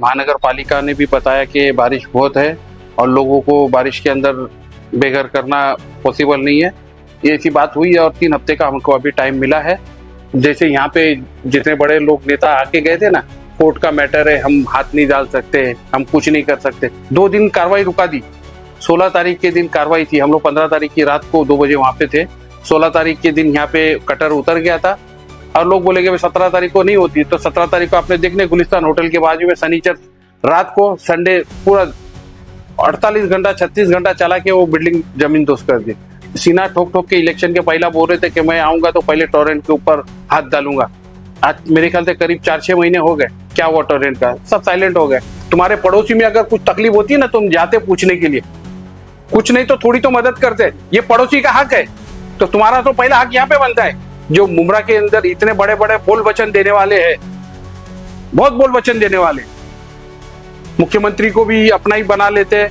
महानगर पालिका ने भी बताया कि बारिश बहुत है और लोगों को बारिश के अंदर बेघर करना पॉसिबल नहीं है। ये ऐसी बात हुई है और 3 हफ्ते का हमको अभी टाइम मिला है। जैसे यहाँ पे जितने बड़े लोग नेता आके गए थे ना, कोर्ट का मैटर है, हम हाथ नहीं डाल सकते, हम कुछ नहीं कर सकते। 2 दिन कार्रवाई रुका दी। 16 तारीख के दिन कार्रवाई थी, हम लोग 15 तारीख की रात को 2 बजे वहां पे थे। 16 तारीख के दिन यहाँ पे कटर उतर गया था और लोग बोले कि 17 तारीख को नहीं होती, तो 17 तारीख को आपने देखने गुलिस्तान होटल के बाजू में शनिचर रात को संडे पूरा 48 घंटा 36 घंटा चला के वो बिल्डिंग जमीन दोस्त कर दी। सीना ठोक ठोक के इलेक्शन के पहला बोल रहे थे कि मैं आऊंगा तो पहले टोरेंट के ऊपर हाथ डालूंगा। आज मेरे ख्याल से करीब 4-6 महीने हो गए, क्या हुआ टोरेंट का? सब साइलेंट हो गए। तुम्हारे पड़ोसी में अगर कुछ तकलीफ होती है ना, तुम जाते पूछने के लिए, कुछ नहीं तो थोड़ी तो मदद करते। ये पड़ोसी का हक है, तो तुम्हारा तो पहला हक यहाँ पे बनता है। जो मुमरा के अंदर इतने बड़े बड़े बोल वचन देने वाले हैं, बहुत बोल वचन देने वाले, मुख्यमंत्री को भी अपना ही बना लेते।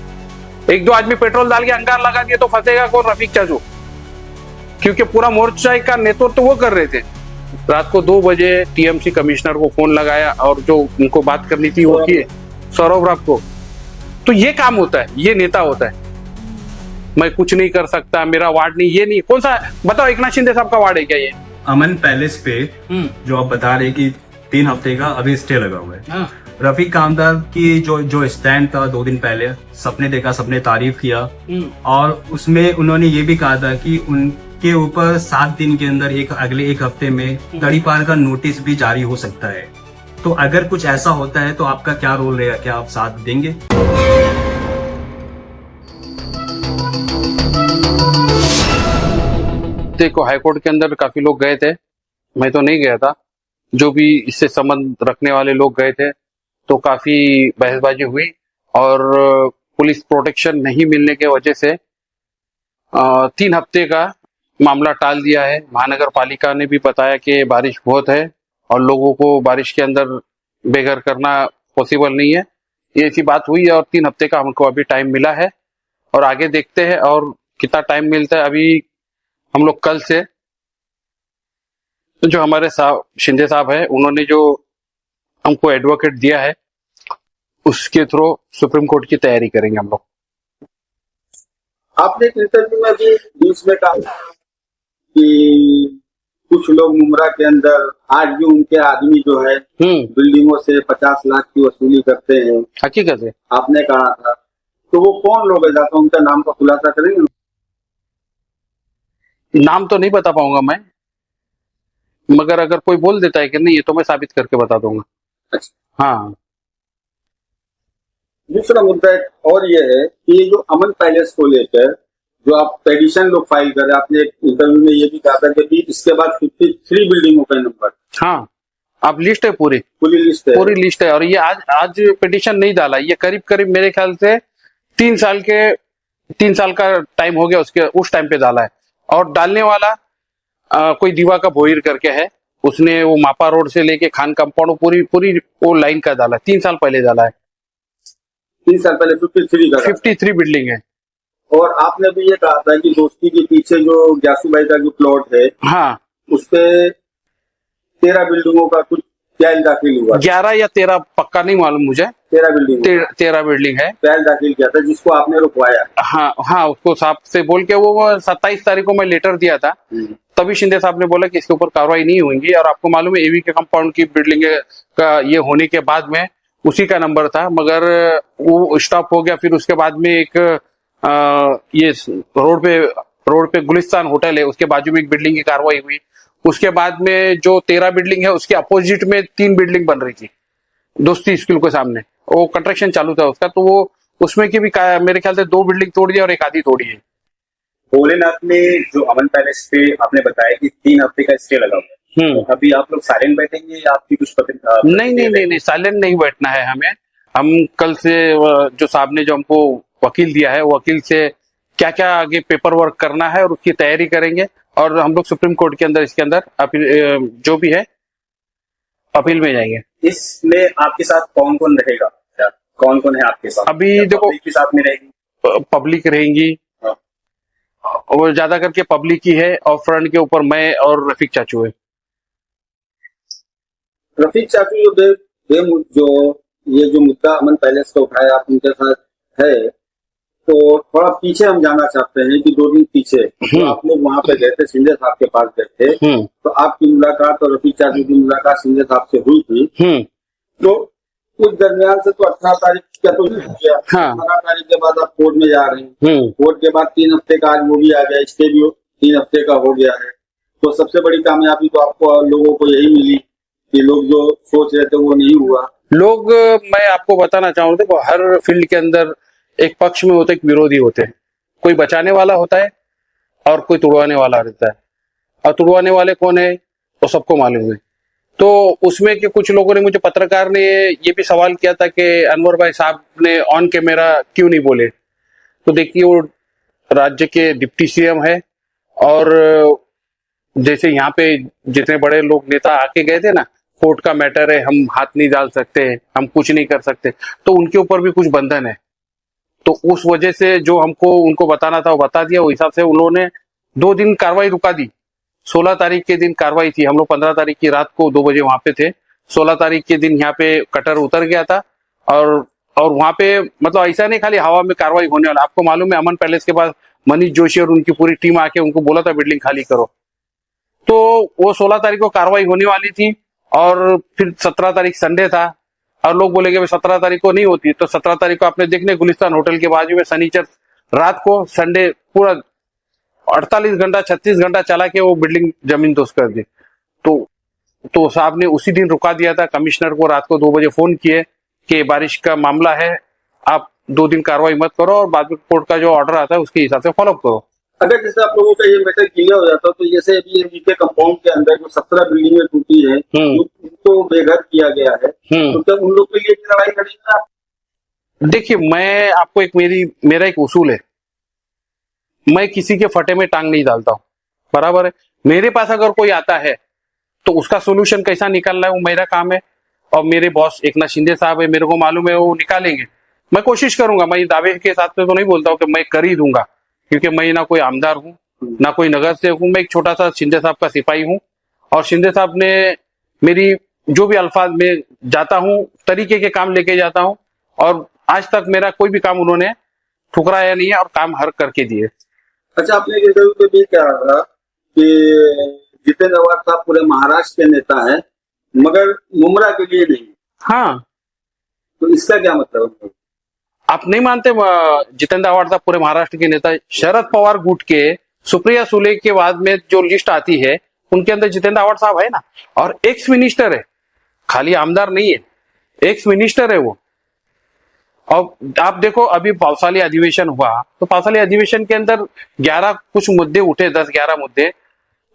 1-2 आदमी पेट्रोल डाल के अंगार लगा दिए तो फंसेगा कौन? रफीक चाचू, क्योंकि पूरा मोर्चा का नेतृत्व तो वो कर रहे थे। रात को 2 बजे टीएमसी कमिश्नर को फोन लगाया और जो उनको बात करनी थी वो की, सौरभ राव को। तो ये काम होता है, ये नेता होता है। मैं कुछ नहीं कर सकता, मेरा वार्ड नहीं, ये नहीं। कौन सा बताओ? एकनाथ शिंदे साहब का वार्ड है क्या ये? अमन पैलेस पे जो आप बता रहे कि 3 हफ्ते का अभी स्टे लगा हुआ है। रफीक कामदार की जो स्टैंड था 2 दिन पहले, सबने देखा, सबने तारीफ किया और उसमें उन्होंने ये भी कहा था कि उनके ऊपर 7 दिन के अंदर अगले 1 हफ्ते में तड़ीपार का नोटिस भी जारी हो सकता है। तो अगर कुछ ऐसा होता है तो आपका क्या रोल रहेगा? क्या आप साथ देंगे? देखो, हाईकोर्ट के अंदर काफी लोग गए थे, मैं तो नहीं गया था। जो भी इससे संबंध रखने वाले लोग गए थे, तो काफी बहसबाजी हुई और पुलिस प्रोटेक्शन नहीं मिलने के वजह से 3 हफ्ते का मामला टाल दिया है। महानगर पालिका ने भी बताया कि बारिश बहुत है और लोगों को बारिश के अंदर बेघर करना पॉसिबल नहीं है। ये ऐसी बात हुई है और 3 हफ्ते का हमको अभी टाइम मिला है और आगे देखते हैं और कितना टाइम मिलता है। अभी हम लोग कल से जो हमारे शिंदे साहब है, उन्होंने जो हमको एडवोकेट दिया है, उसके थ्रू सुप्रीम कोर्ट की तैयारी करेंगे हम लोग। आपने एक इंटरव्यू में भी न्यूज में कहा कि कुछ लोग मुमरा के अंदर आज भी उनके आदमी जो है बिल्डिंगों से 50 लाख की वसूली करते हैं। हकीकत है, आपने कहा था, तो वो कौन लोग है? जाता उनका नाम का खुलासा करेंगे? नाम तो नहीं बता पाऊंगा मैं, मगर अगर कोई बोल देता है कि नहीं, ये तो मैं साबित करके बता दूंगा। अच्छा। हाँ, दूसरा मुद्दा और ये है कि ये जो अमन पैलेस को लेकर जो आप पेटिशन लोग फाइल कर रहे हैं, आपने एक इंटरव्यू में ये भी कहा था कि इसके बाद 53 बिल्डिंगों का नंबर। हाँ, अब लिस्ट है, पूरी लिस्ट है। और ये आज पिटीशन नहीं डाला, ये करीब करीब मेरे ख्याल से 3 साल का टाइम हो गया उसके, उस टाइम पे डाला है। और डालने वाला कोई दीवा का भोईर करके है, उसने वो मापा रोड से लेके खान कंपाउंड पूरी वो लाइन का डाला, 3 साल पहले डाला है। 3 साल पहले 53 बिल्डिंग है। और आपने भी ये कहा था कि दोस्ती के पीछे जो ग्यासू भाई का जो प्लॉट है, हाँ, उसपे 13 बिल्डिंगों का कुछ पहल दाखिल हुआ। 11 या 13 पक्का नहीं मालूम मुझे। 13 बिल्डिंग है, पहल दाखिल किया था, जिसको आपने रुकवाया। हाँ, उसको साहब से बोल के वो 27 तारीख को मैं लेटर दिया था, तभी शिंदे साहब ने बोला कि इसके ऊपर कार्रवाई नहीं होगी। और आपको मालूम है, एवी के कंपाउंड की बिल्डिंग का ये होने के बाद में उसी का नंबर था, मगर वो स्टॉप हो गया। फिर उसके बाद में एक ये रोड पे गुलिस्तान होटल है, उसके बाजू में एक बिल्डिंग की कार्रवाई हुई। उसके बाद में जो 13 बिल्डिंग है, उसके अपोजिट में 3 बिल्डिंग बन रही थी दोस्ती स्कूल के सामने, वो कंस्ट्रक्शन चालू था उसका, तो वो उसमें की भी मेरे ख्याल से 2 बिल्डिंग तोड़ दी और एक आधी तोड़ी है। भोलेनाथ में जो अमन पैलेस पे आपने बताया कि 3 हफ्ते का स्टे लगा हुआ है, तो अभी आप लोग साइलेंट बैठेंगे या आपकी कुछ नहीं, साइलेंट नहीं बैठना है हमें। हम कल से जो साहब ने जो हमको वकील दिया है, वकील से क्या क्या आगे पेपर वर्क करना है और उसकी तैयारी करेंगे। और हम लोग सुप्रीम कोर्ट के अंदर इसके अंदर अपील जो भी है अपील में जाएंगे। इसमें आपके साथ कौन कौन रहेगा? कौन कौन है आपके साथ? अभी देखो, के साथ में रहेगी, पब्लिक रहेंगी और ज्यादा करके पब्लिक ही है, और फ्रंट के ऊपर मैं और रफीक चाचू है। रफीक चाचू जो ये जो मुद्दा अमन पैलेस का उठाया आप उनके साथ है, तो थोड़ा पीछे हम जाना चाहते हैं कि 2 दिन पीछे तो आप लोग वहाँ पे गए थे, शिंदे साहब के पास गए थे, तो आपकी मुलाकात और रफीक चाचा की मुलाकात शिंदे साहब से हुई थी। तो उस दरमियान से तो 18 तारीख का तो किया, 18 तारीख के बाद आप कोर्ट में जा रहे हैं, कोर्ट के बाद 3 हफ्ते का आज वो भी आ गया, स्टे भी 3 हफ्ते का हो गया है। तो सबसे बड़ी कामयाबी तो आपको लोगों को यही मिली कि लोग जो सोच रहे थे वो नहीं हुआ। लोग, मैं आपको बताना चाहूँ, देखो हर फील्ड के अंदर एक पक्ष में होते, एक विरोधी होते हैं। कोई बचाने वाला होता है और कोई तुड़वाने वाला रहता है, और तुड़वाने वाले कौन है तो सबको मालूम है। तो उसमें के कुछ लोगों ने, मुझे पत्रकार ने ये भी सवाल किया था कि अनवर भाई साहब ने ऑन कैमरा क्यों नहीं बोले। तो देखिए, वो राज्य के डिप्टी सीएम है, और जैसे यहाँ पे जितने बड़े लोग नेता आके गए थे ना, कोर्ट का मैटर है, हम हाथ नहीं डाल सकते, हम कुछ नहीं कर सकते, तो उनके ऊपर भी कुछ बंधन है। तो उस वजह से जो हमको उनको बताना था वो बता दिया। उस हिसाब से उन्होंने 2 दिन कार्रवाई रुका दी। 16 तारीख के दिन कार्रवाई थी, हम लोग 15 तारीख की रात को 2 बजे वहां पे थे। 16 तारीख के दिन यहाँ पे कटर उतर गया था, और वहां पे मतलब ऐसा नहीं खाली हवा में कार्रवाई होने वाला। आपको मालूम है, अमन पैलेस के पास मनीष जोशी और उनकी पूरी टीम आके उनको बोला था बिल्डिंग खाली करो। तो वो 16 तारीख को कार्रवाई होने वाली थी, और फिर 17 तारीख संडे था, और लोग बोले कि 17 तारीख को नहीं होती। तो 17 तारीख को आपने देखने गुलिस्तान होटल के बाजू में शनिचर रात को, संडे पूरा 48 घंटा 36 घंटा चला के वो बिल्डिंग जमीन दोस्त कर दी। तो साहब ने उसी दिन रुका दिया था। कमिश्नर को रात को 2 बजे फोन किए कि बारिश का मामला है, आप 2 दिन कार्रवाई मत करो, और बाद में कोर्ट का जो ऑर्डर आता है उसके हिसाब से फॉलो करो। अगर जैसे आप लोगों का ये मैटर क्लियर हो जाता तो जैसे अभी इनके कंपाउंड के अंदर जो 17 बिल्डिंगें टूटी है उनको बेघर किया गया है, तो क्या उन लोग के लिए लड़ाई लड़ेंगे आप? देखिए, मैं आपको मेरा एक उसूल है, मैं किसी के फटे में टांग नहीं डालता हूँ, बराबर है। मेरे पास अगर कोई आता है तो उसका सोल्यूशन कैसा निकालना है वो मेरा काम है, और मेरे बॉस एकनाथ शिंदे साहब है, मेरे को मालूम है वो निकालेंगे। मैं कोशिश करूंगा, मैं दावे के साथ में तो नहीं बोलता हूँ कि मैं कर ही दूंगा, क्योंकि मैं ना कोई आमदार हूँ ना कोई नगर सेवक हूँ, मैं एक छोटा सा शिंदे साहब का सिपाही हूँ। और शिंदे साहब ने मेरी जो भी अल्फाज में जाता हूँ, तरीके के काम लेके जाता हूँ, और आज तक मेरा कोई भी काम उन्होंने ठुकराया नहीं है, और काम हर करके दिए। अच्छा, आपने एक इंटरव्यू पे भी कहा था कि जितेंद्र अवार्ड साहब पूरे महाराष्ट्र के नेता है, मगर मुमरा के लिए नहीं। हाँ, तो इसका क्या मतलब है? आप नहीं मानते? जितेंद्र अवार्ड साहब पूरे महाराष्ट्र के नेता, शरद पवार गुट के सुप्रिया सुले के बाद में जो लिस्ट आती है उनके अंदर जितेंद्र अवार्ड साहब है ना, और एक्स मिनिस्टर है, खाली आमदार नहीं है, एक्स मिनिस्टर है वो। और आप देखो, अभी पावसाली अधिवेशन हुआ, तो पावसाली अधिवेशन के अंदर 11 कुछ मुद्दे उठे, 10-11 मुद्दे,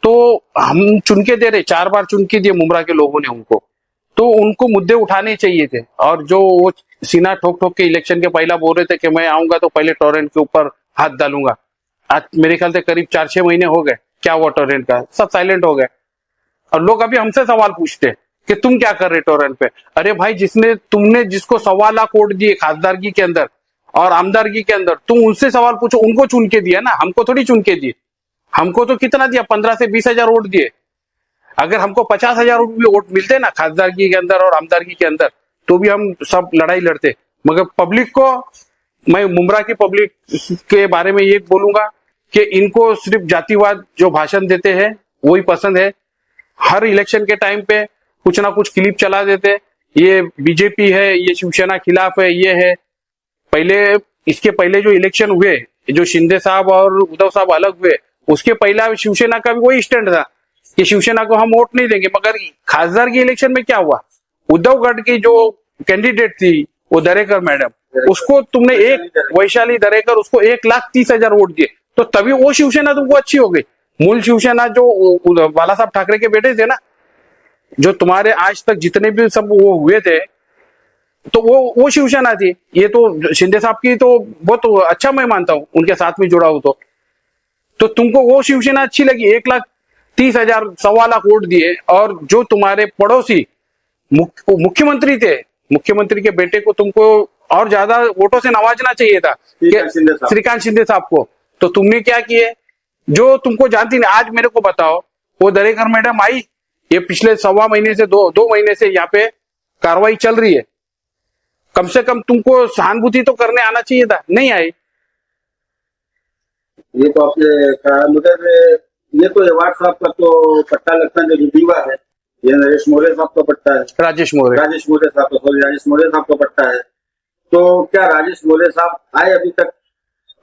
तो हम चुन के दे रहे, 4 बार चुन के दिए मुमरा के लोगों ने उनको, तो उनको मुद्दे उठाने चाहिए थे। और जो वो सीना ठोक ठोक के इलेक्शन के पहला बोल रहे थे कि मैं आऊंगा तो पहले टोरेंट के ऊपर हाथ डालूंगा, आज मेरे ख्याल से करीब 4-6 महीने हो गए, क्या हुआ टोरेंट का? सब साइलेंट हो गए। और लोग अभी हमसे सवाल पूछते कि तुम क्या कर रहे टोरेंट पे? अरे भाई, तुमने जिसको 1.25 लाख वोट दिए खासदारगी के अंदर और आमदारगी के अंदर, तुम उनसे सवाल पूछो, उनको चुन के दिया ना, हमको थोड़ी चुन के दिए। हमको तो कितना दिया? 15 से 20 हजार वोट दिए। अगर हमको 50,000 वोट मिलते ना खासदारगी के अंदर और आमदारगी के अंदर, तो भी हम सब लड़ाई लड़ते। मगर पब्लिक को, मैं मुमरा की पब्लिक के बारे में ये बोलूंगा कि इनको सिर्फ जातिवाद जो भाषण देते हैं वही पसंद है। हर इलेक्शन के टाइम पे कुछ ना कुछ क्लिप चला देते, ये बीजेपी है, ये शिवसेना खिलाफ है, ये है। इसके पहले जो इलेक्शन हुए, जो शिंदे साहब और उद्धव साहब अलग हुए, उसके पहला शिवसेना का भी वही स्टैंड था कि शिवसेना को हम वोट नहीं देंगे। मगर खासदार की इलेक्शन में क्या हुआ? उद्धव गढ़ की जो कैंडिडेट थी वो दरेकर मैडम, उसको तुमने वैशाली दरेकर, उसको 1,30,000 वोट दिए, तो तभी वो शिवसेना तुमको अच्छी हो गई। मूल शिवसेना जो बाला साहब ठाकरे के बेटे थे ना, जो तुम्हारे आज तक जितने भी सब वो हुए थे, तो वो शिवसेना थी। ये तो शिंदे साहब की तो बहुत अच्छा मैं मानता हूं, उनके साथ में जुड़ा हूं। तो तुमको वो शिवसेना अच्छी लगी, 1,30,000 1.25 लाख वोट दिए। और जो तुम्हारे पड़ोसी मुख्यमंत्री थे, मुख्यमंत्री के बेटे को तुमको और ज्यादा वोटों से नवाजना चाहिए था, श्रीकांत शिंदे साहब को। तो तुमने क्या किए? जो तुमको जानती नहीं, आज मेरे को बताओ, वो दरेकर मैडम आई, ये पिछले 1.25 महीने से 2 महीने से यहाँ पे कार्रवाई चल रही है, कम से कम तुमको सहानुभूति तो करने आना चाहिए था, नहीं आई। ये तो आपने कहा, मगर ये तो अवार्ड साहब का तो पट्टा लगता है, जो दीवा है ये नरेश मौर्य साहब का पट्टा है, राजेश मौर्य राजेश मौर्य साहब का पट्टा है। तो क्या राजेश मौर्य साहब आए अभी तक?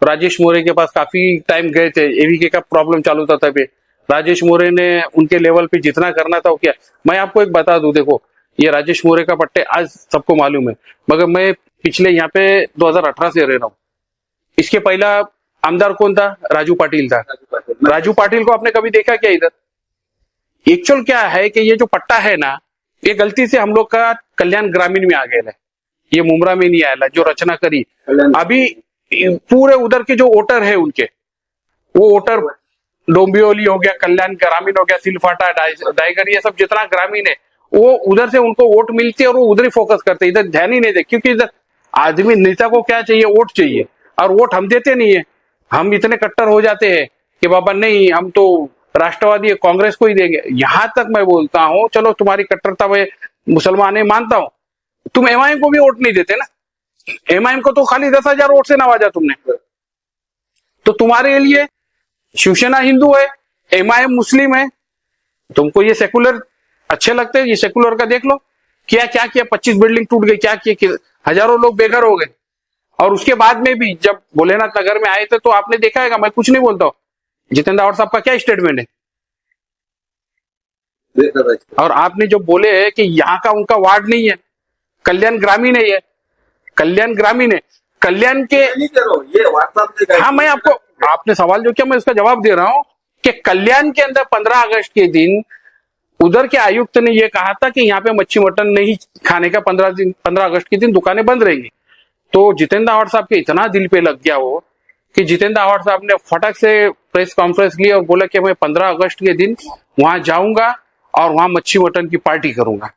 राजेश मौर्य के पास काफी टाइम गए थे, एवीके का प्रॉब्लम चालू था तभी। राजेश मौर्य ने उनके लेवल पे जितना करना था वो किया। मैं आपको एक बता दूं, देखो ये राजेश मौर्य का पट्टे आज सबको मालूम है, मगर मैं पिछले यहाँ पे 2018 से रह रहा हूँ। इसके पहला आमदार कौन था? राजू पाटिल था। राजू पाटिल को आपने कभी देखा क्या इधर? एक्चुअल क्या है कि ये जो पट्टा है ना, ये गलती से हम लोग का कल्याण ग्रामीण में आ गया है, ये मुमरा में नहीं आया, जो रचना करी। अभी पूरे उधर के जो वोटर है उनके, वो वोटर डोंबिवली हो गया, कल्याण ग्रामीण हो गया, सिलफाटा, डाइगर, ये सब जितना ग्रामीण है वो उधर से उनको वोट मिलती है और वो उधर ही फोकस करते, इधर ध्यान ही नहीं दे। क्योंकि इधर आदमी नेता को क्या चाहिए? वोट चाहिए, और वोट हम देते नहीं है। हम इतने कट्टर हो जाते हैं कि बाबा नहीं, हम तो राष्ट्रवादी कांग्रेस को ही देंगे। यहां तक मैं बोलता हूं, चलो तुम्हारी कट्टरता मैं मुसलमान है मानता हूं, तुम एमआईएम को भी वोट नहीं देते ना। एमआईएम को तो खाली 10,000 वोट से नवाजा तुमने। तो तुम्हारे लिए शिवसेना हिंदू है, एमआईएम मुस्लिम है, तुमको ये सेकुलर अच्छे लगते हैं। ये सेकुलर का देख लो, क्या क्या किया, 25 बिल्डिंग टूट गई, क्या किया, हजारों लोग बेघर हो गए। और उसके बाद में भी जब भोलेनाथ नगर में आए थे तो आपने देखा है, मैं कुछ नहीं बोलता हूं, जितेंद्र आवाड़ साहब का क्या स्टेटमेंट है? और आपने जो बोले है कि यहाँ का उनका वार्ड नहीं है, कल्याण ग्रामीण है, ये कल्याण ग्रामीण है, कल्याण के ये व्हाट्सएप। हाँ, मैं आपको, आपने सवाल जो किया मैं उसका जवाब दे रहा हूं कि कल्याण के अंदर 15 अगस्त के दिन उधर के आयुक्त ने यह कहा था कि यहाँ पे मच्छी मटन नहीं खाने का 15 अगस्त के दिन दुकानें बंद रहेंगी। तो जितेंद्र आवाड़ साहब के इतना दिल पे लग गया वो कि जितेंद्र आवाड़ साहब ने फटक से प्रेस कॉन्फ्रेंस ली और बोला कि मैं 15 अगस्त के दिन वहां जाऊंगा और वहां मच्छी मटन की पार्टी करूंगा।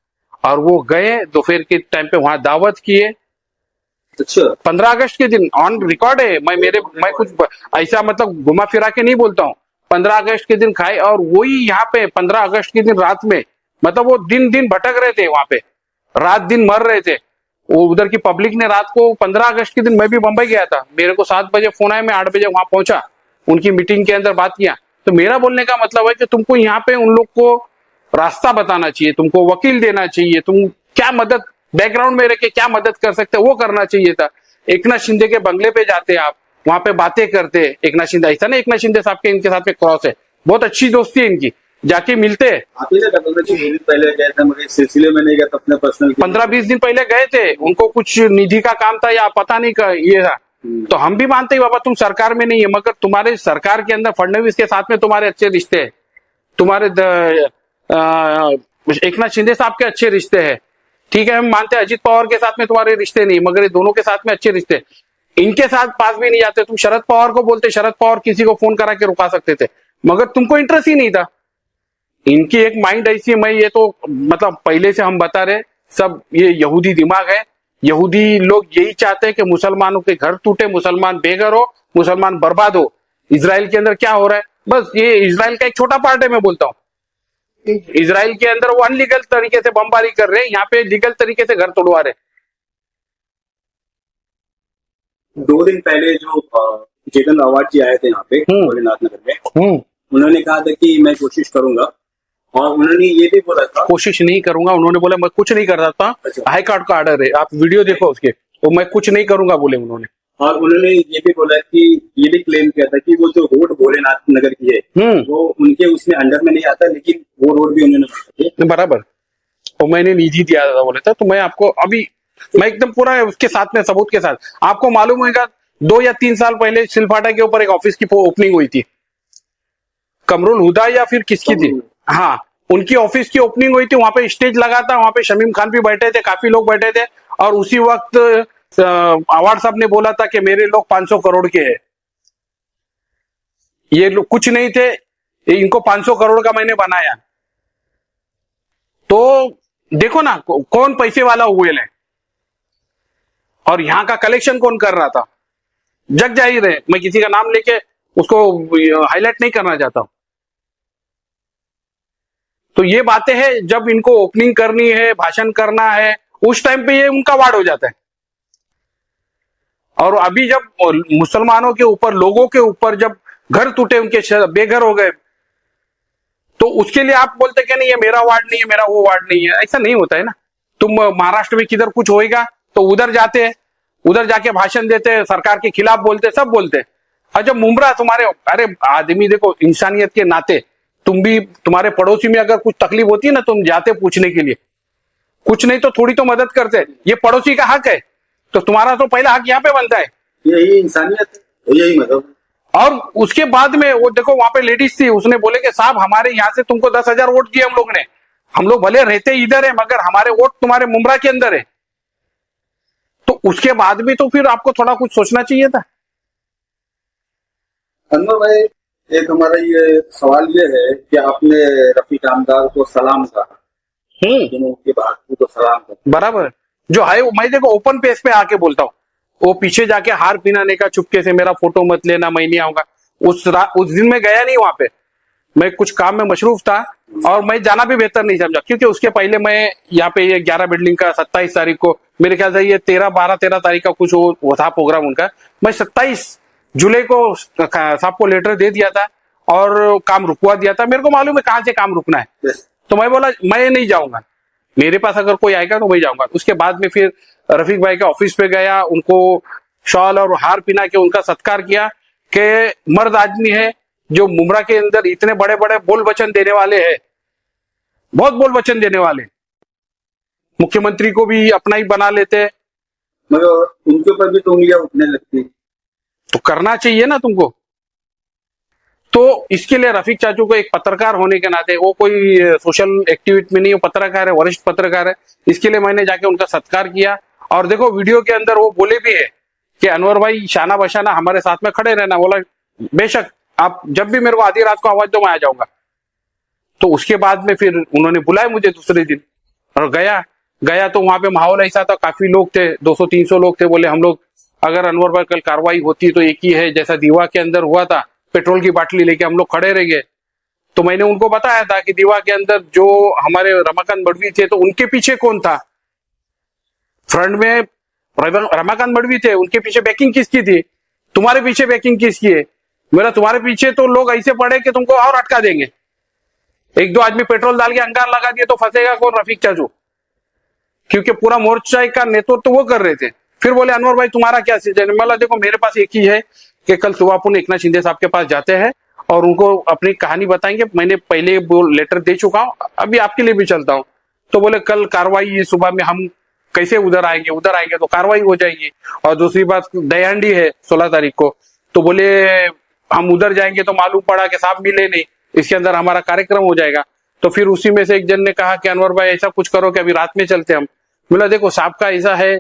और वो गए, दोपहर के टाइम पे वहां दावत किए। अच्छा, 15 अगस्त के दिन ऑन रिकॉर्ड है, मैं कुछ ऐसा मतलब घुमा फिरा के नहीं बोलता हूँ। 15 अगस्त के दिन खाए, और वही यहाँ पे 15 अगस्त के दिन रात में, मतलब वो दिन दिन भटक रहे थे वहां पे, रात दिन मर रहे थे। वो उधर की पब्लिक ने रात को 15 अगस्त के दिन, मैं भी बंबई गया था, मेरे को 7 बजे फोन आया, मैं 8 बजे वहां पहुंचा, उनकी मीटिंग के अंदर बात किया। तो मेरा बोलने का मतलब है कि तुमको यहाँ पे उन लोग को रास्ता बताना चाहिए, तुमको वकील देना चाहिए, तुम क्या मदद बैकग्राउंड में रह के क्या मदद कर सकते वो करना चाहिए था। एकनाथ शिंदे के बंगले पे जाते आप, वहां पे बातें करते। एकनाथ शिंदे, ऐसा ना एकनाथ शिंदे साहब के इनके साथ में क्रॉस है, बहुत अच्छी दोस्ती है इनकी, जाके मिलते हैं। आप ही ने पहले गए थे, मगर इस सिलसिले में नहीं गए तो अपने पर्सनल 15-20 दिन पहले गए थे, उनको कुछ निधि का काम था या पता नहीं का ये था। तो हम भी मानते हैं बाबा तुम सरकार में नहीं है, मगर तुम्हारे सरकार के अंदर फडणवीस के साथ में तुम्हारे अच्छे रिश्ते हैं, तुम्हारे एकनाथ शिंदे साहब के अच्छे रिश्ते हैं, ठीक है, हम मानते हैं अजित पवार के साथ में तुम्हारे रिश्ते नहीं, मगर ये दोनों के साथ में अच्छे रिश्ते। इनके साथ पास भी नहीं जाते, तुम शरद पवार को बोलते, शरद पवार किसी को फोन करा के रुका सकते थे, मगर तुमको इंटरेस्ट ही नहीं था। इनकी एक माइंड ऐसी है, मैं ये तो मतलब पहले से हम बता रहे सब, ये यहूदी दिमाग है। यहूदी लोग यही चाहते हैं कि मुसलमानों के घर टूटे, मुसलमान बेघर हो, मुसलमान बर्बाद हो। इजराइल के अंदर क्या हो रहा है, बस ये इजराइल का एक छोटा पार्ट है। मैं बोलता हूँ इजराइल के अंदर वो अनलीगल तरीके से बमबारी कर रहे हैं, यहाँ पे लीगल तरीके से घर तोड़वा रहे। 2 दिन पहले जो जितेंद्र आवाड़ जी आए थे यहाँ पे भोलेनाथ नगर में, उन्होंने कहा था कि मैं कोशिश करूंगा, और उन्होंने ये भी बोला था कोशिश नहीं करूंगा, उन्होंने बोला मैं कुछ नहीं कर रहा था। अच्छा। हाई कोर्ट का ऑर्डर है, आप वीडियो देखो उसके, वो मैं कुछ नहीं करूंगा बोले उन्होंने। और उन्होंने ये भी बोला कि ये भी क्लेम किया था कि वो जो रोड भोलेनाथ नगर की है वो उनके उसमें अंडर में नहीं आता, लेकिन वो रोड भी उन्होंने बराबर, और मैंने निधि दिया था बोले था। तो मैं आपको अभी मैं एकदम पूरा उसके साथ में सबूत के साथ, आपको मालूम होगा 2 या 3 साल पहले सिलफाटा के ऊपर एक ऑफिस की ओपनिंग हुई थी, कमरुल हुदा या फिर किसकी थी, हाँ, उनकी ऑफिस की ओपनिंग हुई थी। वहां पे स्टेज लगा था, वहां पे शमीम खान भी बैठे थे, काफी लोग बैठे थे, और उसी वक्त आवाड़ साहब ने बोला था कि मेरे लोग 500 करोड़ के हैं, ये लोग कुछ नहीं थे, इनको 500 करोड़ का मैंने बनाया। तो देखो ना कौन पैसे वाला हुए है, और यहां का कलेक्शन कौन कर रहा था, जग जाहिर है। मैं किसी का नाम लेके उसको हाईलाइट नहीं करना चाहता हूं। तो ये बातें हैं, जब इनको ओपनिंग करनी है, भाषण करना है, उस टाइम पे ये उनका वार्ड हो जाता है। और अभी जब मुसलमानों के ऊपर, लोगों के ऊपर जब घर टूटे, उनके बेघर हो गए, तो उसके लिए आप बोलते कि नहीं ये मेरा वार्ड नहीं है, मेरा वो वार्ड नहीं है। ऐसा नहीं होता है ना। तुम महाराष्ट्र में किधर कुछ होएगा तो उधर जाते हैं, उधर जाके भाषण देते हैं, सरकार के खिलाफ बोलते, सब बोलते। और जब मुमरा तुम्हारे, अरे आदमी देखो इंसानियत के नाते, तुम भी, तुम्हारे पड़ोसी में अगर कुछ तकलीफ होती है ना, तुम जाते पूछने के लिए, कुछ नहीं तो थोड़ी तो मदद करते। ये पड़ोसी का हक है, तो तुम्हारा तो पहला हक यहाँ पे बनता है। यही इंसानियत है, यही मतलब। और उसके बाद में वो देखो वहां पे लेडीज थी, उसने बोले कि साहब हमारे यहाँ से तुमको 10,000 वोट दिए हम लोग ने, हम लोग भले रहते इधर है मगर हमारे वोट तुम्हारे मुमरा के अंदर है। तो उसके बाद भी तो फिर आपको थोड़ा कुछ सोचना चाहिए था। अनवर भाई, एक हमारा ये सवाल ये है कि आपने रफीक आमदार को सलाम कहा, उनके बाद तो सलाम कहा, बराबर। जो है मैं देखो ओपन पेस पे आके बोलता हूँ, वो पीछे जाके हार पीनाने का चुपके से, मेरा फोटो मत लेना, मैं नहीं आऊंगा। उस दिन मैं गया नहीं वहां पे, मैं कुछ काम में मशरूफ था और मैं जाना भी बेहतर नहीं समझा, क्योंकि उसके पहले मैं यहाँ पे ये 11 बिल्डिंग का 27 तारीख को, मेरे ख्याल से ये 13 तारीख का कुछ वो था प्रोग्राम उनका, मैं 27 जुलाई को साहब को लेटर दे दिया था और काम रुकवा दिया था। मेरे को मालूम है कहाँ से काम रुकना है, तो मैं बोला मैं नहीं जाऊंगा, मेरे पास अगर कोई आएगा तो मैं जाऊंगा। उसके बाद में फिर रफीक भाई के ऑफिस पे गया, उनको शॉल और हार पहना के उनका सत्कार किया कि मर्द आदमी है जो मुमरा के अंदर इतने बड़े बड़े बोल वचन देने वाले हैं, बहुत बोल वचन देने वाले, मुख्यमंत्री को भी अपना ही बना लेते, मगर उनके ऊपर भी तो उंगलियां उठने लगती, तो करना चाहिए ना तुमको। तो इसके लिए रफीक चाचू को एक पत्रकार होने के नाते, वो कोई सोशल एक्टिविटी में नहीं, वो पत्रकार है, वरिष्ठ पत्रकार है, इसके लिए मैंने जाके उनका सत्कार किया। और देखो वीडियो के अंदर वो बोले भी है कि अनवर भाई शाना बशाना हमारे साथ में खड़े रहना। बोला बेशक आप जब भी मेरे को आधी रात को आवाज दो मैं आ जाऊंगा। तो उसके बाद में फिर उन्होंने बुलाया मुझे दूसरे दिन और गया तो वहां पे माहौल ऐसा था, काफी लोग थे, 200-300 लोग थे। बोले हम लोग अगर अनवर भाई कल कार्रवाई होती तो एक ही है, जैसा दीवा के अंदर हुआ था, पेट्रोल की बाटली लेके हम लोग खड़े रह गए। तो मैंने उनको बताया था कि दीवा के अंदर जो हमारे रमाकांत मडवी थे तो उनके पीछे कौन था, फ्रंट में रमाकांत मडवी थे, उनके पीछे बैकिंग किसकी थी, तुम्हारे पीछे बैकिंग किसकी है। मेरा तुम्हारे पीछे तो लोग ऐसे पड़े कि तुमको और अटका देंगे, 1-2 आदमी पेट्रोल डाल के अंगार लगा दिए तो फंसेगा कौन, रफीक चाचू, क्योंकि पूरा मोर्चा का नेतृत्व तो वो कर रहे थे। फिर बोले अनवर भाई तुम्हारा क्या सीजन है। मैं देखो मेरे पास एक ही है कि कल सुबह अपन एकनाथ शिंदे साहब के पास जाते हैं और उनको अपनी कहानी बताएंगे, मैंने पहले वो लेटर दे चुका हूं, अभी आपके लिए भी चलता हूं। तो बोले कल कार्रवाई सुबह में हम कैसे उधर आएंगे तो कार्रवाई हो जाएगी। और दूसरी बात दयाहंडी है 16 तारीख को, तो बोले हम उधर जाएंगे तो मालूम पड़ा कि साहब मिले नहीं, इसके अंदर हमारा कार्यक्रम हो जाएगा। तो फिर उसी में से एक जन ने कहा कि अनवर भाई ऐसा कुछ करो कि अभी रात में चलते हम। बोला देखो साहब का ऐसा है,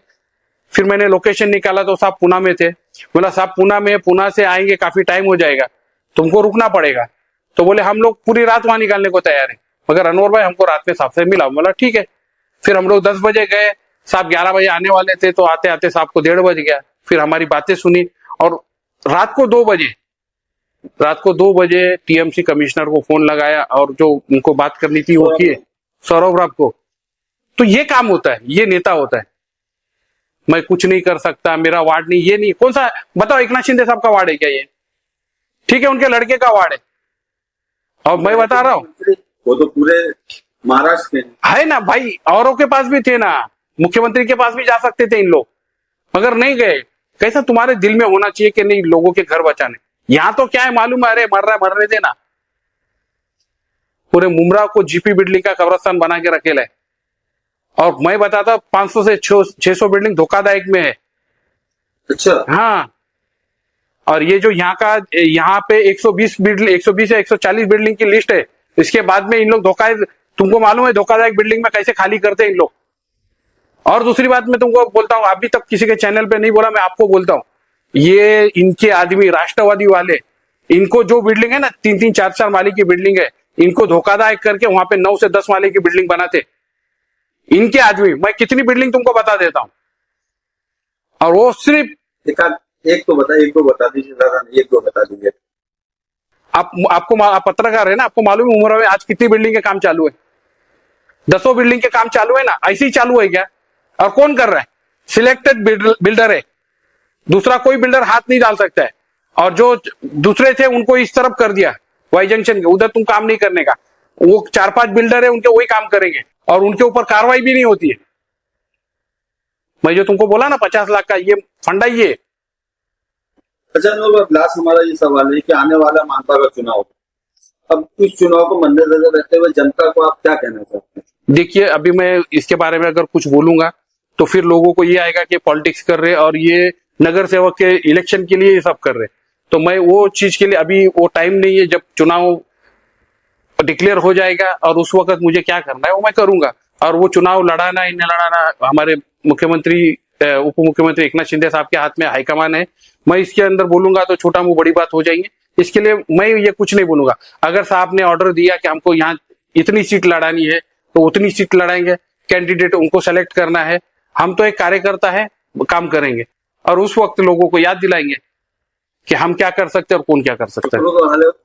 फिर मैंने लोकेशन निकाला तो साहब पुणे में थे। बोला साहब पुणे में, पुणे से आएंगे काफी टाइम हो जाएगा, तुमको रुकना पड़ेगा। तो बोले हम लोग पूरी रात वहां निकालने को तैयार है, मगर अनवर भाई हमको रात में साहब से मिला। बोला ठीक है। फिर हम लोग 10 बजे गए, साहब 11 बजे आने वाले थे, तो आते आते साहब को 1:30 बज गया। फिर हमारी बातें सुनी और रात को 2 बजे टीएमसी कमिश्नर को फोन लगाया और जो उनको बात करनी थी वो किए, सौरभ राव को। तो ये काम होता है, ये नेता होता है। मैं कुछ नहीं कर सकता, मेरा वार्ड नहीं, ये नहीं, कौन सा बताओ, एकनाथ शिंदे साहब का वार्ड है क्या ये? ठीक है, उनके लड़के का वार्ड है। और मैं बता रहा हूँ वो तो पूरे महाराष्ट्र के है ना भाई, औरों के पास भी थे ना, मुख्यमंत्री के पास भी जा सकते थे इन लोग, मगर नहीं गए। कैसा तुम्हारे दिल में होना चाहिए कि नहीं लोगों के घर बचाने। यहां तो क्या है मालूम है, अरे मर रहा है मरने देना। पूरे मुमरा को जीपी बिल्डिंग का कब्रिस्तान बना के रखेला है। और मैं बताता 500 से 600 बिल्डिंग धोखादायक में है। अच्छा हाँ, और ये जो यहाँ पे 120 या 140 बिल्डिंग की लिस्ट है, इसके बाद में इन लोग तुमको मालूम है धोखादायक बिल्डिंग में कैसे खाली करते हैं इन लोग। और दूसरी बात मैं तुमको बोलता हूं, अभी तक किसी के चैनल पे नहीं बोला, मैं आपको बोलता हूं, ये इनके आदमी राष्ट्रवादी वाले, इनको जो बिल्डिंग है ना 3-3, 4-4 माले की बिल्डिंग है, इनको धोखादायक करके वहां पे 9 से 10 माले की बिल्डिंग बनाते इनके आदमी। मैं कितनी बिल्डिंग तुमको बता देता हूं, और वो सिर्फ एक तो बता दीजिए, दादा एक दो बता दीजिए। आप पत्रकार है ना, आपको मालूम है उम्र में आज कितनी बिल्डिंग के काम चालू है? 10 बिल्डिंग के काम चालू है ना, ऐसे ही चालू है क्या? और कौन कर रहा है? सिलेक्टेड बिल्डर है दूसरा कोई बिल्डर हाथ नहीं डाल सकता है। और जो दूसरे थे उनको इस तरफ कर दिया वाई जंक्शन के, उधर तुम काम नहीं करने का। वो 4-5 बिल्डर है, उनके वही काम करेंगे और उनके ऊपर कार्रवाई भी नहीं होती है। मैं जो तुमको बोला ना 50 लाख का ये फंडा ही है। अच्छा लास्ट हमारा ये सवाल है कि आने वाला मानता का चुनाव, अब इस चुनाव को मद्देनजर रखते हुए जनता को आप क्या कहना चाहते हैं? देखिए, अभी मैं इसके बारे में अगर कुछ बोलूंगा तो फिर लोगों को ये आएगा कि पॉलिटिक्स कर रहे और ये नगर सेवक के इलेक्शन के लिए ये सब कर रहे। तो मैं वो चीज के लिए अभी वो टाइम नहीं है। जब चुनाव डिक्लेयर हो जाएगा और उस वक्त मुझे क्या करना है वो मैं करूंगा। और वो चुनाव लड़ाना नहीं लड़ाना हमारे मुख्यमंत्री उप मुख्यमंत्री एकनाथ शिंदे साहब के हाथ में हाईकमान है। मैं इसके अंदर बोलूंगा तो छोटा मुंह बड़ी बात हो जाएंगे। इसके लिए मैं ये कुछ नहीं बोलूंगा। अगर साहब ने ऑर्डर दिया कि हमको यहाँ इतनी सीट लड़ानी है तो उतनी सीट लड़ाएंगे। कैंडिडेट उनको सेलेक्ट करना है। हम तो एक कार्यकर्ता है, काम करेंगे और उस वक्त लोगों को याद दिलाएंगे कि हम क्या कर सकते हैं और कौन क्या कर सकता है।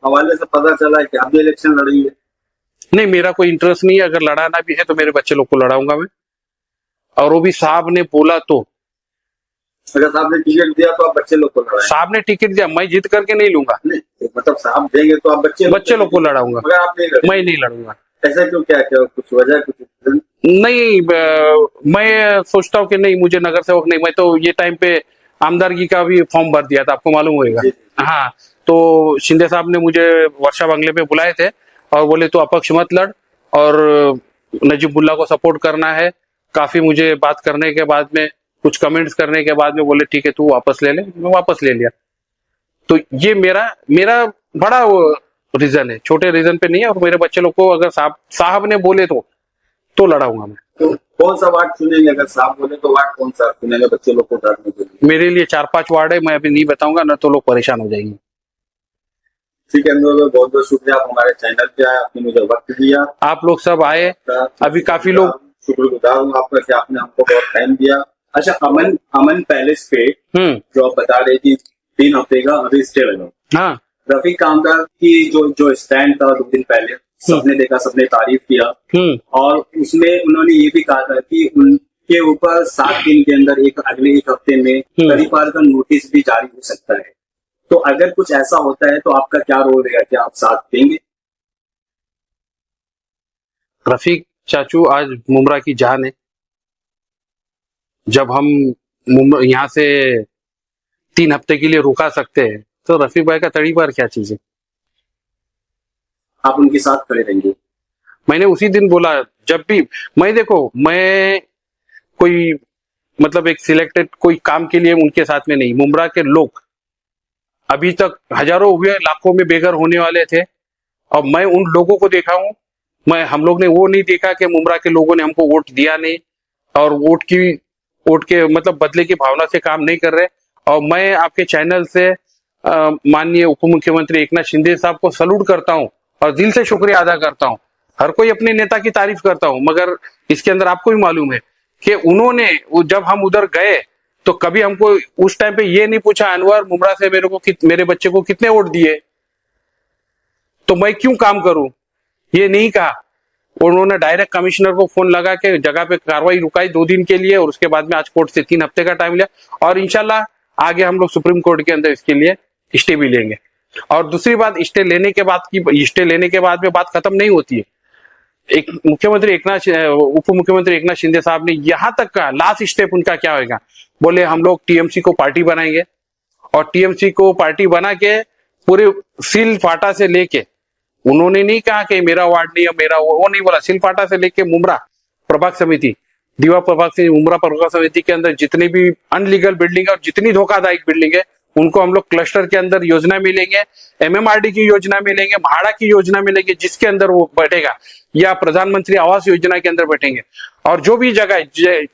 हवाले से पता चला है कि आप भी इलेक्शन लड़ेंगे? नहीं, मेरा कोई इंटरेस्ट नहीं है। अगर लड़ाना भी है तो मेरे बच्चे लोग को लड़ाऊंगा मैं, और वो भी साहब ने बोला तो। अगर साहब ने टिकट दिया तो आप बच्चे लोग को लड़ाएंगे? साहब ने टिकट दिया, मैं जीत करके नहीं लूंगा। नहीं, मतलब साहब देंगे तो आप बच्चे लोग को लड़ाऊंगा। मगर आप नहीं लड़ेंगे? मैं नहीं लड़ूंगा। ऐसा क्यों? क्या कुछ वजह? कुछ नहीं, मैं सोचता हूँ कि नहीं, मुझे नगर सेवक नहीं। मैं तो ये टाइम पे आमदारगी का भी फॉर्म भर दिया था, आपको मालूम होगा। हाँ, तो शिंदे साहब ने मुझे वर्षा बंगले पे बुलाए थे और बोले तो अपक्ष मत लड़ और नजीबुल्ला को सपोर्ट करना है। काफी मुझे बात करने के बाद में, कुछ कमेंट्स करने के बाद में बोले ठीक है तू वापस ले ले। मैं वापस ले लिया। तो ये मेरा बड़ा रीजन है, छोटे रीजन पे नहीं है। और मेरे बच्चे लोग को अगर साहब ने बोले तो लड़ाऊंगा मैं। तो कौन सा वार्ड चुनेंगे? अगर साहब बोले तो वार्ड कौन सा चुनेंगे बच्चे लोग को डालने के लिए? मेरे लिए 4-5 वार्ड है, मैं अभी नहीं बताऊंगा ना तो लोग परेशान हो जाएंगे। ठीक है, बहुत बहुत शुक्रिया, आप हमारे चैनल पे आए, आपने मुझे वक्त दिया। आप लोग सब आए, अभी काफी लोग, शुक्रगुजार हूँ आपका कि आपने हमको बहुत टाइम दिया। अच्छा, अमन पैलेस पे जो आप बता रहे कि 3 हफ्ते का अभी स्टे लगा। हाँ, रफीक कामदार की जो स्टैंड था 2 दिन पहले, सबने देखा, सबने तारीफ किया और उसमें उन्होंने ये भी कहा था कि उनके ऊपर 7 दिन के अंदर अगले 1 हफ्ते में परिवार का नोटिस भी जारी हो सकता है। तो अगर कुछ ऐसा होता है तो आपका क्या रोल रहेगा? क्या आप साथ देंगे? रफीक चाचू आज मुमरा की जान है। जब हम यहाँ से 3 हफ्ते के लिए रुका सकते हैं तो रफीक भाई का तड़ी पार क्या चीज है। आप उनके साथ खड़े रहेंगे? मैंने उसी दिन बोला, जब भी मैं कोई मतलब एक सिलेक्टेड कोई काम के लिए उनके साथ में नहीं। मुमरा के लोग अभी तक हजारों हुए, लाखों में बेघर होने वाले थे और मैं उन लोगों को देखा हूं। हम लोग ने वो नहीं देखा कि मुमरा के लोगों ने हमको वोट दिया नहीं और वोट के मतलब बदले की भावना से काम नहीं कर रहे। और मैं आपके चैनल से माननीय उप मुख्यमंत्री एकनाथ शिंदे साहब को सलूट करता हूं और दिल से शुक्रिया अदा करता हूं। हर कोई अपने नेता की तारीफ करता हूं, मगर इसके अंदर आपको भी मालूम है कि उन्होंने जब हम उधर गए तो कभी हमको उस टाइम पे ये नहीं पूछा अनवर मुमरा से मेरे बच्चे को कितने वोट दिए तो मैं क्यों काम करूं, ये नहीं कहा। उन्होंने डायरेक्ट कमिश्नर को फोन लगा के जगह पे कार्रवाई रुकाई 2 दिन के लिए और उसके बाद में आज कोर्ट से 3 हफ्ते का टाइम लिया और इंशाल्लाह आगे हम लोग सुप्रीम कोर्ट के अंदर इसके लिए स्टे भी लेंगे। और दूसरी बात, स्टे लेने के बाद में बात खत्म नहीं होती है। एक उप मुख्यमंत्री एकनाथ शिंदे साहब ने यहां तक कहा, लास्ट स्टेप उनका क्या होगा, बोले हम लोग टीएमसी को पार्टी बनाएंगे और टीएमसी को पार्टी बना के पूरे सिल फाटा से लेके, उन्होंने नहीं कहा कि मेरा वार्ड नहीं है मेरा वो नहीं बोला, सिल फाटा से लेके मुमरा प्रभाग समिति, दीवा प्रभाग से मुमरा प्रभाग समिति के अंदर जितनी भी अनलीगल बिल्डिंग है और जितनी धोखादायक बिल्डिंग है उनको हम लोग क्लस्टर के अंदर योजना मिलेंगे, एमएमआरडी की योजना मिलेंगे, भाड़ा की योजना मिलेगी जिसके अंदर वो बैठेगा, या प्रधानमंत्री आवास योजना के अंदर बैठेंगे। और जो भी जगह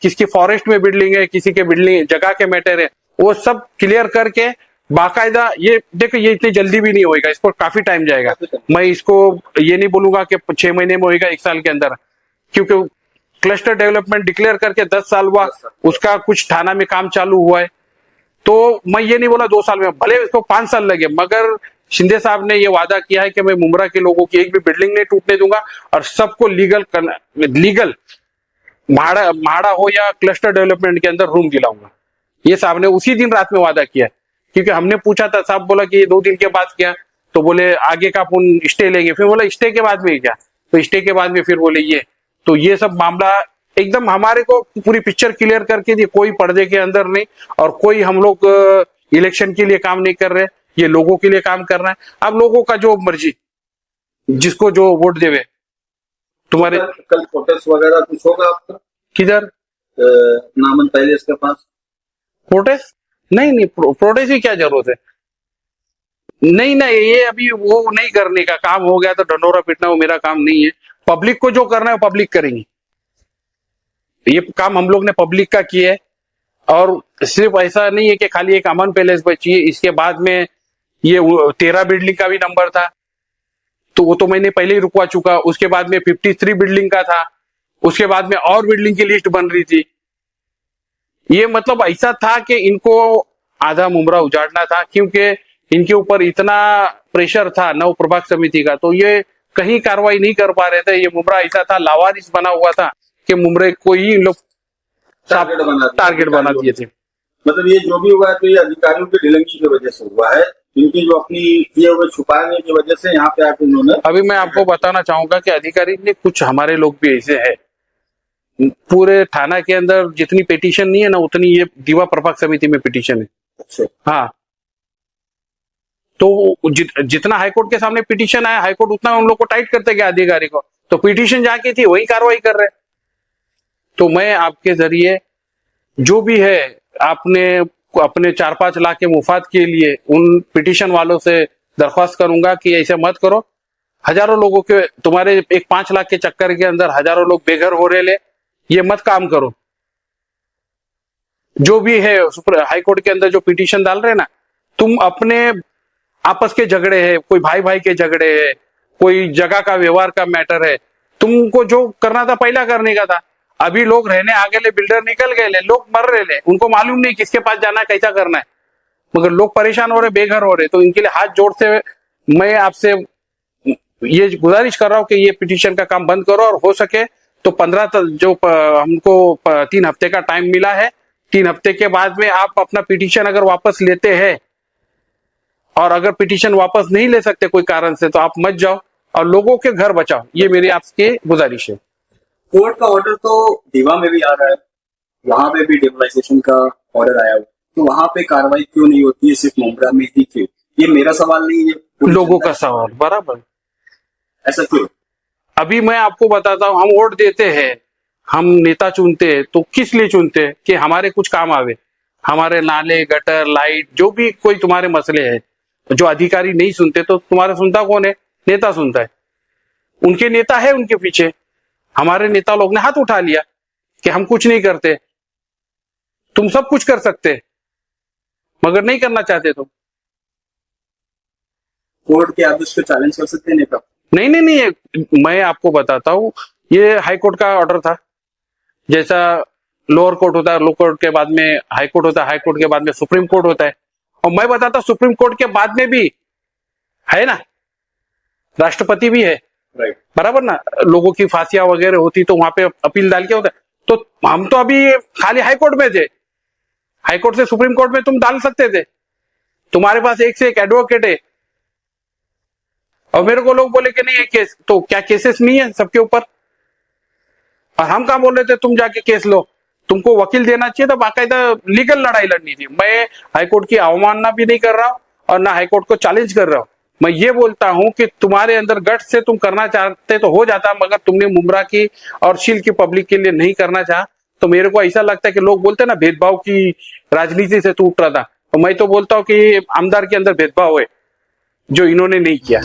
किसकी फॉरेस्ट में बिल्डिंग है, किसी के बिल्डिंग जगह के मैटर है, वो सब क्लियर करके बाकायदा, ये देखो ये इतनी जल्दी भी नहीं होएगा, इसको काफी टाइम जाएगा। मैं इसको ये नहीं बोलूंगा कि 6 महीने में होएगा, 1 साल के अंदर, क्योंकि क्लस्टर डेवलपमेंट डिक्लेयर करके 10 साल हुआ, उसका कुछ थाना में काम चालू हुआ है। तो मैं ये नहीं बोला 2 साल में, भले इसको 5 साल लगे, मगर शिंदे साहब ने ये वादा किया है कि मैं मुमरा के लोगों की एक भी बिल्डिंग नहीं टूटने दूंगा और सबको लीगल भाड़ा हो या क्लस्टर डेवलपमेंट के अंदर रूम दिलाऊंगा। ये साहब ने उसी दिन रात में वादा किया, क्योंकि हमने पूछा था, साहब बोला कि 2 दिन के बाद क्या, तो बोले आगे का अपन स्टे लेंगे। फिर बोला स्टे के बाद में क्या, तो स्टे के बाद में फिर बोले ये, तो ये सब मामला एकदम हमारे को पूरी पिक्चर क्लियर करके दी, कोई पर्दे के अंदर नहीं, और कोई हम लोग इलेक्शन के लिए काम नहीं कर रहे, ये लोगों के लिए काम कर रहे हैं। अब लोगों का जो मर्जी, जिसको जो वोट देवे। तुम्हारे कल प्रोटेस्ट वगैरह कुछ होगा आपका किधर? नामन पैलेस के पास प्रोटेस्ट? नहीं, प्रोटेस्ट की क्या जरूरत है? नहीं, ये अभी वो नहीं करने का काम हो गया, तो ढंडोरा पीटना वो मेरा काम नहीं है। पब्लिक को जो करना है पब्लिक करेंगी, ये काम हम लोग ने पब्लिक का किया है। और सिर्फ ऐसा नहीं है कि खाली एक अमन पैलेस बची है, इसके बाद में ये 13 बिल्डिंग का भी नंबर था, तो वो तो मैंने पहले ही रुकवा चुका। उसके बाद में 53 बिल्डिंग का था, उसके बाद में और बिल्डिंग की लिस्ट बन रही थी। ये मतलब ऐसा था कि इनको आधा मुमरा उजाड़ना था, क्योंकि इनके ऊपर इतना प्रेशर था नव प्रभाग समिति का, तो ये कहीं कार्रवाई नहीं कर पा रहे थे। ये मुमरा ऐसा था, लावारिस बना हुआ था कि मुमरे को ही इन लोग टारगेट बना दिए थे। मतलब ये जो भी हुआ है तो ये अधिकारियों की ढिलंगी की वजह से हुआ है, इनकी जो अपनी किए हुए छुपाने की वजह से यहाँ पे आके उन्होंने। अभी मैं आपको बताना चाहूंगा कि अधिकारी ने, कुछ हमारे लोग भी ऐसे है, पूरे थाना के अंदर जितनी पिटीशन नहीं है ना, उतनी ये दीवा प्रभाग समिति में पिटीशन है। अच्छा। हाँ, तो जितना हाईकोर्ट के सामने पिटीशन आया, हाईकोर्ट उतना उन लोग को टाइट करते गया अधिकारी को, तो पिटीशन जाके थी वही कार्रवाई कर रहे। तो मैं आपके जरिए जो भी है, आपने अपने 4-5 लाख के मुफाद के लिए उन पिटीशन वालों से दरख्वास्त करूंगा कि ऐसे मत करो। हजारों लोगों के, तुम्हारे एक 5 लाख के चक्कर के अंदर हजारों लोग बेघर हो रहे ले, ये मत काम करो। जो भी है हाई कोर्ट के अंदर जो पिटीशन डाल रहे ना, तुम अपने आपस के झगड़े हैं, कोई भाई भाई के झगड़े है, कोई जगह का व्यवहार का मैटर है, तुमको जो करना था पहला करने का था। अभी लोग रहने आगे ले, बिल्डर निकल गए ले, लोग मर रहे ले, उनको मालूम नहीं किसके पास जाना है, कैसा करना है, मगर लोग परेशान हो रहे, बेघर हो रहे। तो इनके लिए हाथ जोड़ से मैं आपसे ये गुजारिश कर रहा हूं कि ये पिटीशन का काम बंद करो, और हो सके तो 15 जो हमको 3 हफ्ते का टाइम मिला है, 3 हफ्ते के बाद में आप अपना पिटीशन अगर वापस लेते हैं, और अगर पिटीशन वापस नहीं ले सकते कोई कारण से, तो आप मत जाओ और लोगों के घर बचाओ। ये मेरी आपसे गुजारिश है। कोर्ट का ऑर्डर तो दीवा में भी आ रहा है, वहां पे भी डिमोलाइजेशन का ऑर्डर आया हुआ, तो वहां पे कार्रवाई क्यों नहीं होती है, सिर्फ मुमरा में ही क्यों? ये मेरा सवाल नहीं है, लोगों का सवाल। बराबर, ऐसा क्यों? अभी मैं आपको बताता हूँ, हम वोट देते हैं, हम नेता चुनते हैं, तो किस लिए चुनते हैं? कि हमारे कुछ काम आवे, हमारे नाले, गटर, लाइट, जो भी कोई तुम्हारे मसले हैं। जो अधिकारी नहीं सुनते, तो तुम्हारा सुनता कौन है? नेता सुनता है। उनके नेता है उनके पीछे। हमारे नेता लोग ने हाथ उठा लिया कि हम कुछ नहीं करते, तुम सब कुछ कर सकते, मगर नहीं करना चाहते। तुम कोर्ट के आदेश को चैलेंज कर सकते हैं नेता? नहीं, मैं आपको बताता हूं, ये हाई कोर्ट का ऑर्डर था। जैसा लोअर कोर्ट होता है, लोअर कोर्ट के बाद में हाई कोर्ट होता है, हाई कोर्ट के बाद में सुप्रीम कोर्ट होता है, और मैं बताता हूं सुप्रीम कोर्ट के बाद में भी है ना, राष्ट्रपति भी है। राइट, बराबर ना, लोगों की फांसियां वगैरह होती तो वहां पे अपील डाल के होता है। तो हम तो अभी खाली हाई कोर्ट में थे, हाई कोर्ट से सुप्रीम कोर्ट में तुम डाल सकते थे, तुम्हारे पास एक से एक एडवोकेट है। और मेरे को लोग बोले कि नहीं है केस, तो क्या केसेस नहीं है सबके ऊपर? और हम कहा बोल रहे थे तुम जाके केस लो, तुमको वकील देना चाहिए था, बाकायदा लीगल लड़ाई लड़नी थी। मैं हाईकोर्ट की अवमानना भी नहीं कर रहा हूं और ना हाईकोर्ट को चैलेंज कर रहा हूं। मैं ये बोलता हूं कि तुम्हारे अंदर गट से तुम करना चाहते तो हो जाता, मगर तुमने मुमरा की और शील की पब्लिक के लिए नहीं करना चाहा। तो मेरे को ऐसा लगता है कि लोग बोलते हैं ना भेदभाव की राजनीति से टूट रहा था, तो मैं तो बोलता हूं कि आमदार के अंदर भेदभाव है जो इन्होंने नहीं किया।